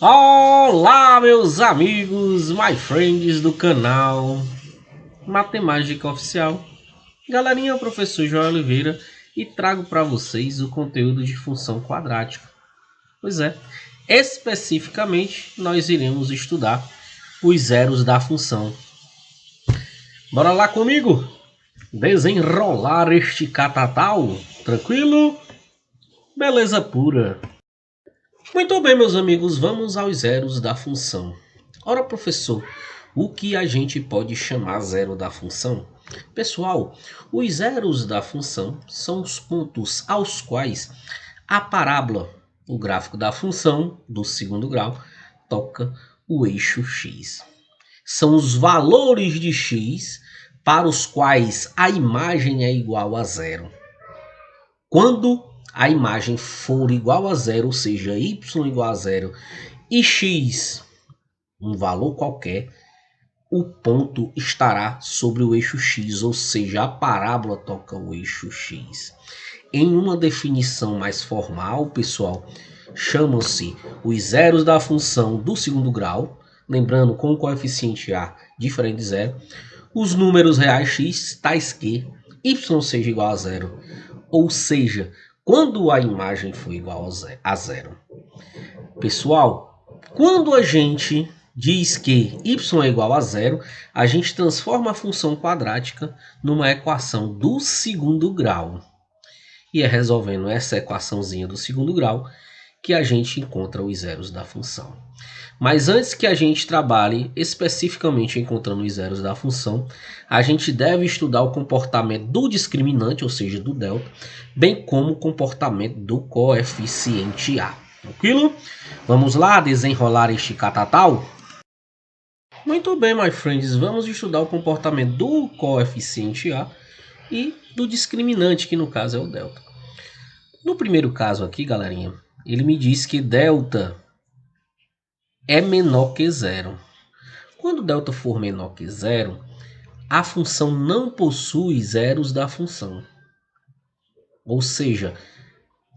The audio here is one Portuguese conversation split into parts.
Olá, meus amigos, my friends do canal Matemática Oficial. Galerinha, é o professor João Oliveira e trago para vocês o conteúdo de função quadrática. Pois é, especificamente nós iremos estudar os zeros da função. Bora lá comigo desenrolar este catatal, tranquilo? Beleza pura. Muito bem, meus amigos, vamos aos zeros da função. Ora, professor, o que a gente pode chamar zero da função? Pessoal, os zeros da função são os pontos aos quais a parábola, o gráfico da função do segundo grau, toca o eixo x. São os valores de x para os quais a imagem é igual a zero. Quando a imagem for igual a zero, ou seja, y igual a zero e x um valor qualquer, o ponto estará sobre o eixo x, ou seja, a parábola toca o eixo x. Em uma definição mais formal, pessoal, chamam-se os zeros da função do segundo grau, lembrando com o coeficiente a diferente de zero, os números reais x, tais que y seja igual a zero, ou seja, quando a imagem for igual a zero. Pessoal, quando a gente diz que y é igual a zero, a gente transforma a função quadrática numa equação do segundo grau. E é resolvendo essa equaçãozinha do segundo grau que a gente encontra os zeros da função. Mas antes que a gente trabalhe especificamente encontrando os zeros da função, a gente deve estudar o comportamento do discriminante, ou seja, do delta, bem como o comportamento do coeficiente a. Tranquilo? Vamos lá desenrolar este catatal? Muito bem, my friends, vamos estudar o comportamento do coeficiente a e do discriminante, que no caso é o delta. No primeiro caso aqui, galerinha, ele me diz que delta é menor que zero. Quando delta for menor que zero, a função não possui zeros da função. Ou seja,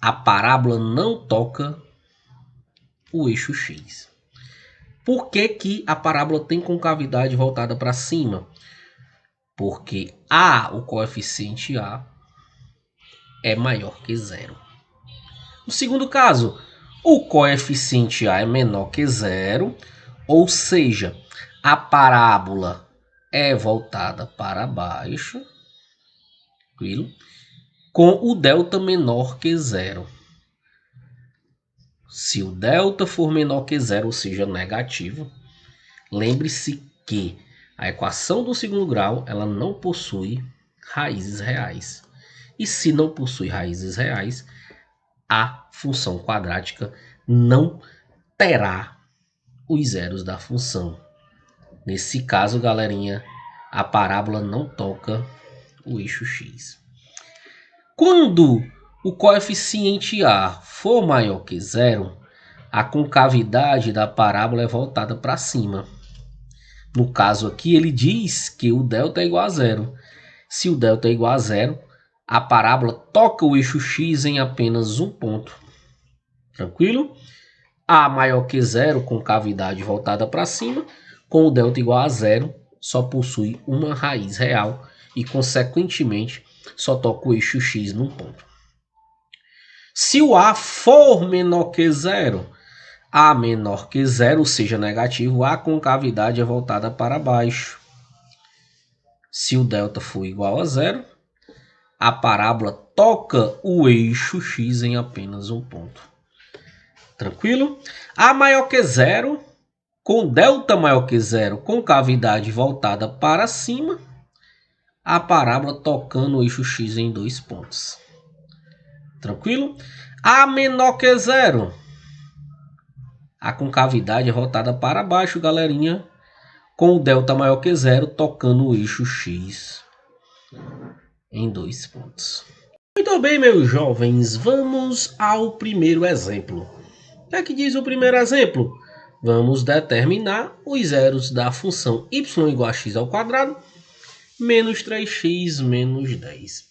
a parábola não toca o eixo x. Por que que a parábola tem concavidade voltada para cima? Porque o coeficiente a é maior que zero. No segundo caso, o coeficiente a é menor que zero, ou seja, a parábola é voltada para baixo, tranquilo? Com o delta menor que zero. Se o delta for menor que zero, ou seja, negativo, lembre-se que a equação do segundo grau ela não possui raízes reais. E se não possui raízes reais, a função quadrática não terá os zeros da função. Nesse caso, galerinha, a parábola não toca o eixo x. Quando o coeficiente a for maior que zero, a concavidade da parábola é voltada para cima. No caso aqui, ele diz que o delta é igual a zero. Se o delta é igual a zero, a parábola toca o eixo x em apenas um ponto. Tranquilo? A maior que zero, concavidade voltada para cima, com o delta igual a zero, só possui uma raiz real e, consequentemente, só toca o eixo x num ponto. Se o a for menor que zero, a menor que zero, ou seja, negativo, a concavidade é voltada para baixo. Se o delta for igual a zero, a parábola toca o eixo x em apenas um ponto. Tranquilo? A maior que zero, com delta maior que zero, concavidade voltada para cima, a parábola tocando o eixo x em dois pontos. Tranquilo? A menor que zero, a concavidade é voltada para baixo, galerinha, com o delta maior que zero, tocando o eixo x em dois pontos. Muito bem, meus jovens, vamos ao primeiro exemplo. O que é que diz o primeiro exemplo? Vamos determinar os zeros da função y igual a x ao quadrado menos 3x menos 10.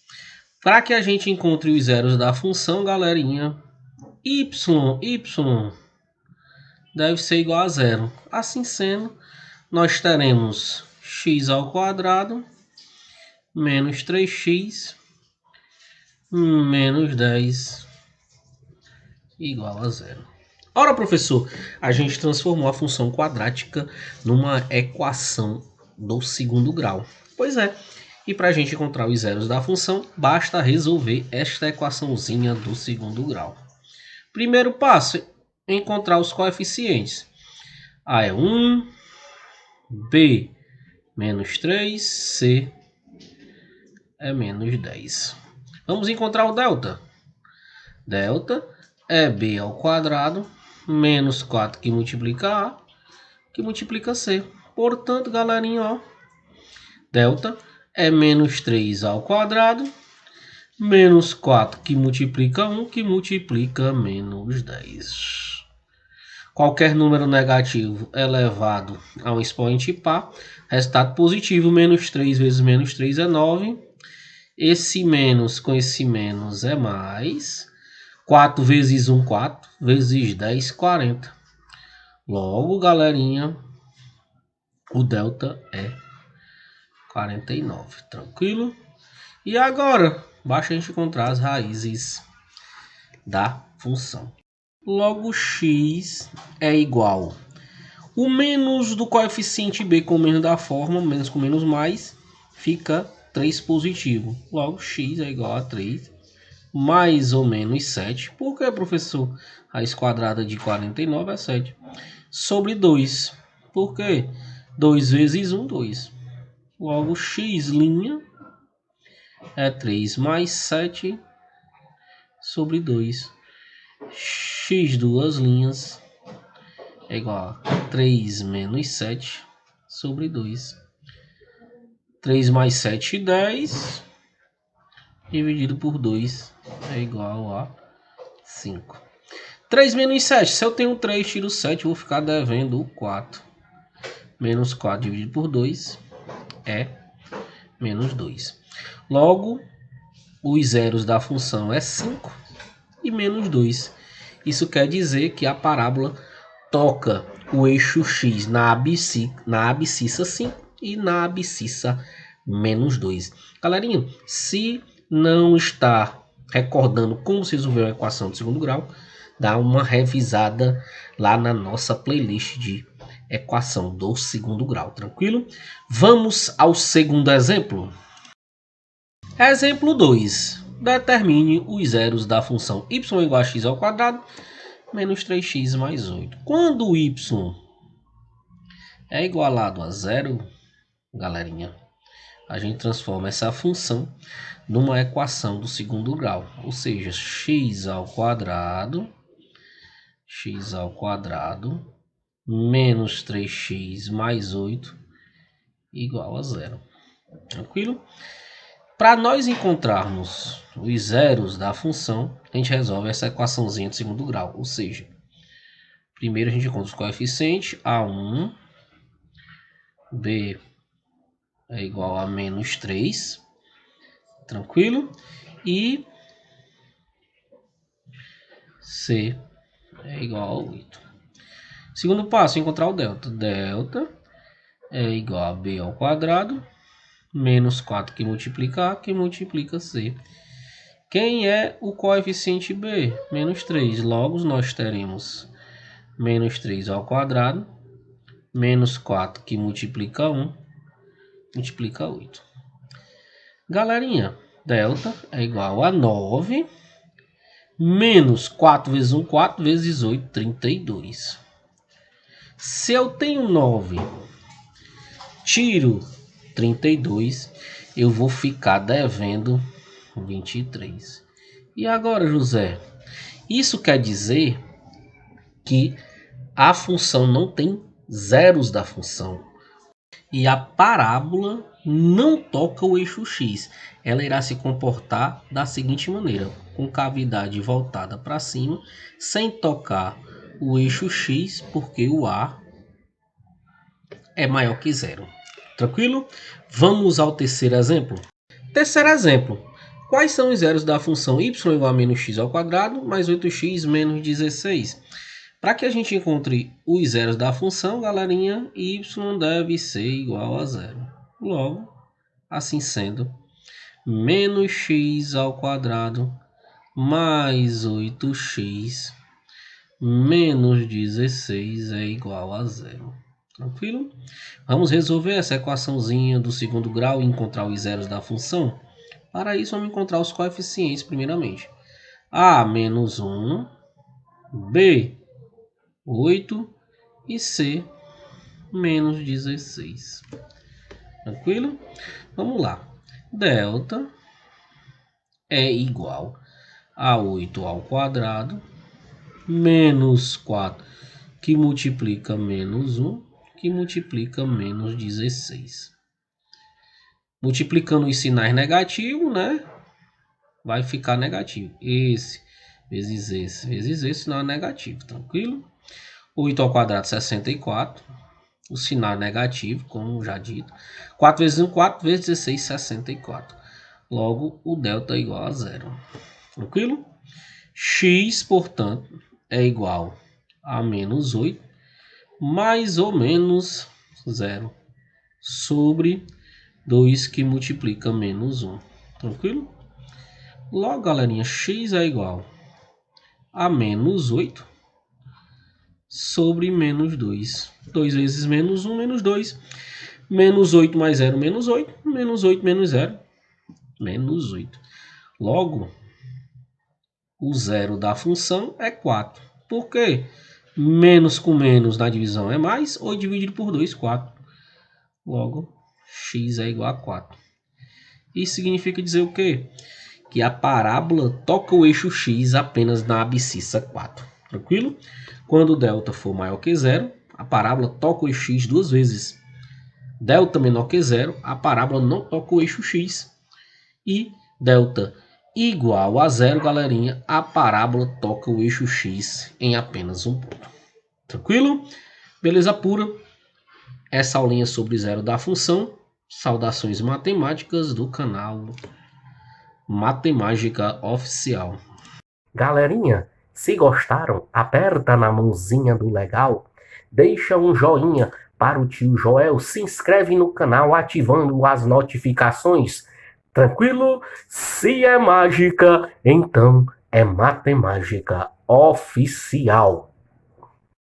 Para que a gente encontre os zeros da função, galerinha, y deve ser igual a zero. Assim sendo, nós teremos x ao quadrado menos 3x menos 10 igual a zero. Ora, professor, a gente transformou a função quadrática numa equação do segundo grau. Pois é, e para a gente encontrar os zeros da função, basta resolver esta equaçãozinha do segundo grau. Primeiro passo, encontrar os coeficientes. A é 1, B menos 3, C é menos 10. Vamos encontrar o delta. Delta é B ao quadrado menos 4 que multiplica A, que multiplica C. Portanto, galerinha, ó, delta é menos 3 ao quadrado menos 4 que multiplica 1, que multiplica menos 10. Qualquer número negativo elevado a um expoente par, resultado positivo, menos 3 vezes menos 3 é 9. Esse menos com esse menos é mais. 4 vezes 1, 4, vezes 10, 40. Logo, galerinha, o delta é 49. Tranquilo? E agora, basta a gente encontrar as raízes da função. Logo, x é igual. O menos do coeficiente b com o menos da forma, menos com menos mais, fica 3 positivo. Logo, x é igual a 3 mais ou menos 7. Por que, professor? Raiz quadrada de 49 é 7. Sobre 2. Por quê? 2 vezes 1, 2. Logo, x' é 3 mais 7 sobre 2. X duas linhas é igual a 3 menos 7 sobre 2. 3 mais 7, 10. Dividido por 2 é igual a 5. 3 menos 7. Se eu tenho 3, tiro 7, vou ficar devendo o 4. Menos 4 dividido por 2 é menos 2. Logo, os zeros da função é 5 e menos 2. Isso quer dizer que a parábola toca o eixo x na abscissa 5 e na abscissa menos 2. Galerinha, se não está recordando como se resolveu a equação de segundo grau, dá uma revisada lá na nossa playlist de equação do segundo grau, tranquilo? Vamos ao segundo exemplo. Exemplo 2. Determine os zeros da função y igual a x ao quadrado menos 3x mais 8. Quando o y é igualado a zero, galerinha, a gente transforma essa função numa equação do segundo grau, ou seja, x ao quadrado menos 3x mais 8 igual a zero. Tranquilo? Para nós encontrarmos os zeros da função, a gente resolve essa equaçãozinha de segundo grau, ou seja, primeiro a gente encontra os coeficientes, A1, B é igual a menos 3, tranquilo? E C é igual a 8. Segundo passo, encontrar o delta. Delta é igual a B ao quadrado, menos 4 que multiplica A, que multiplica C. Quem é o coeficiente B? Menos 3. Logo, nós teremos menos 3 ao quadrado, menos 4 que multiplica 1, multiplica 8. Galerinha, delta é igual a 9, menos 4 vezes 1, 4 vezes 8, 32. Se eu tenho 9, tiro 32, eu vou ficar devendo 23. E agora, José? Isso quer dizer que a função não tem zeros da função. E a parábola não toca o eixo x. Ela irá se comportar da seguinte maneira: com cavidade voltada para cima, sem tocar o eixo x, porque o A é maior que zero. Tranquilo? Vamos ao terceiro exemplo. Terceiro exemplo. Quais são os zeros da função y igual a menos x ao quadrado mais 8x menos 16? Para que a gente encontre os zeros da função, galerinha, y deve ser igual a zero. Logo, assim sendo, menos x ao quadrado mais 8x menos 16 é igual a zero. Tranquilo? Vamos resolver essa equaçãozinha do segundo grau e encontrar os zeros da função. Para isso, vamos encontrar os coeficientes primeiramente. A menos 1, B 8 e C menos 16. Tranquilo? Vamos lá. Delta é igual a 8 ao quadrado menos 4, que multiplica menos 1, que multiplica menos 16. Multiplicando os sinais negativos, né? Vai ficar negativo. Esse vezes esse não é negativo, tranquilo? 8 ao quadrado, 64. O sinal negativo, como já dito. 4 vezes 1, 4 vezes 16, 64. Logo, o delta é igual a zero. Tranquilo? X, portanto, é igual a menos 8, mais ou menos zero, sobre 2 que multiplica menos 1. Tranquilo? Logo, galerinha, x é igual a menos 8 sobre menos 2. 2 vezes menos 1, menos 2. Menos 8 mais 0, menos 8. Menos 8 menos 0, menos 8. Logo, o zero da função é 4. Por quê? Menos com menos na divisão é mais. 8 dividido por 2, 4. Logo, x é igual a 4. Isso significa dizer o quê? Que a parábola toca o eixo x apenas na abscissa 4. Tranquilo? Quando delta for maior que zero, a parábola toca o eixo x duas vezes. Delta menor que zero, a parábola não toca o eixo x. E delta igual a zero, galerinha, a parábola toca o eixo x em apenas um ponto. Tranquilo? Beleza pura? Essa aulinha sobre zero da função. Saudações matemáticas do canal Matemática Oficial. Galerinha, se gostaram, aperta na mãozinha do legal, deixa um joinha para o tio Joel, se inscreve no canal ativando as notificações. Tranquilo? Se é mágica, então é matemática oficial.